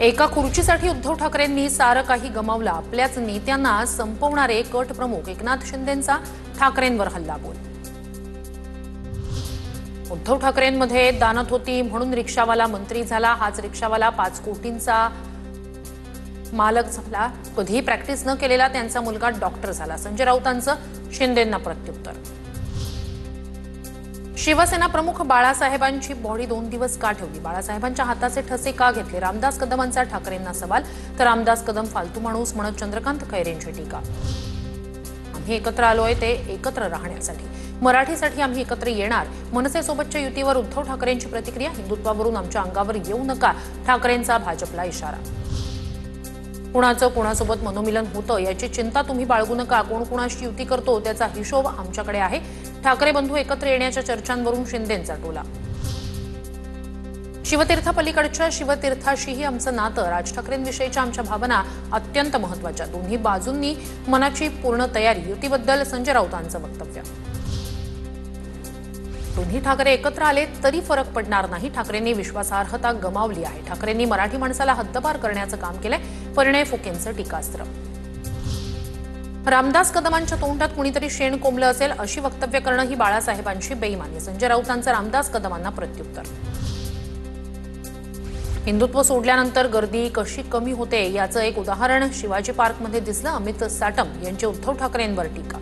एका खुर्चीसाठी उद्धव ठाकरेंनी सारं काही गमावलं, आपल्याच नेत्यांना संपवणारे कट प्रमुख एकनाथ शिंदेंचा ठाकरेंवर हल्लाबोल। उद्धव ठाकरेंमध्ये दानत होती म्हणून रिक्षावाला मंत्री झाला, हाच रिक्षावाला 5 कोटींचा मालक झाला। कधीही प्रॅक्टिस न केलेला त्यांचा मुलगा डॉक्टर झाला। संजय राऊतांचं शिंदेंना प्रत्युत्तर। शिवसेना प्रमुख बाळासाहेबांची बॉडी 2 दिवस का ठेवली, बाळासाहेबांच्या हाताचे ठसे का घेतले, रामदास कदमांचा ठाकरेंना सवाल, तर रामदास कदम फालतू माणूस म्हणत चंद्रकांत खैरेंची टीका। आम्ही एकत्र आलोय ते एकत्र राहण्यासाठी, मराठीसाठी आम्ही एकत्र येणार, मनसेसोबतच्या युतीवर उद्धव ठाकरेंची प्रतिक्रिया। हिंदुत्वावरून आमच्या अंगावर येऊ नका, ठाकरेंचा भाजपला इशारा। कुणाचं कुणासोबत मनोमिलन होतं याची चिंता तुम्ही बाळगू नका, कोण कुणाशी युती करतो त्याचा हिशोब आमच्याकडे आहे। ठाकरे बंधू एकत्र येण्याच्या चर्चांवरून शिंदेंचा टोला। शिवतीर्थापलीकडच्या शिवतीर्थाशीही आमचं नातं, राज ठाकरेंविषयीच्या आमच्या भावना अत्यंत महत्त्वाच्या, दोन्ही बाजूंनी मनाची पूर्ण तयारी, युतीबद्दल संजय राऊतांचं वक्तव्य। दोन्ही ठाकरे एकत्र आले तरी फरक पडणार नाही, ठाकरेंनी विश्वासार्हता गमावली आहे, ठाकरेंनी मराठी माणसाला हद्दपार करण्याचं काम केलंय, परिणय फुकेंचं टीकास्त्र। रामदास कदमांच्या तोंडात कुणीतरी शेण कोंबलं असेल अशी वक्तव्य करणं ही बाळासाहेबांची बेईमानी, संजय राऊतांचं रामदास कदमांना प्रत्युत्तर। हिंदुत्व सोडल्यानंतर गर्दी कशी कमी होते याचं एक उदाहरण शिवाजी पार्कमध्ये दिसलं, अमित साटम यांची उद्धव ठाकरेंवर टीका।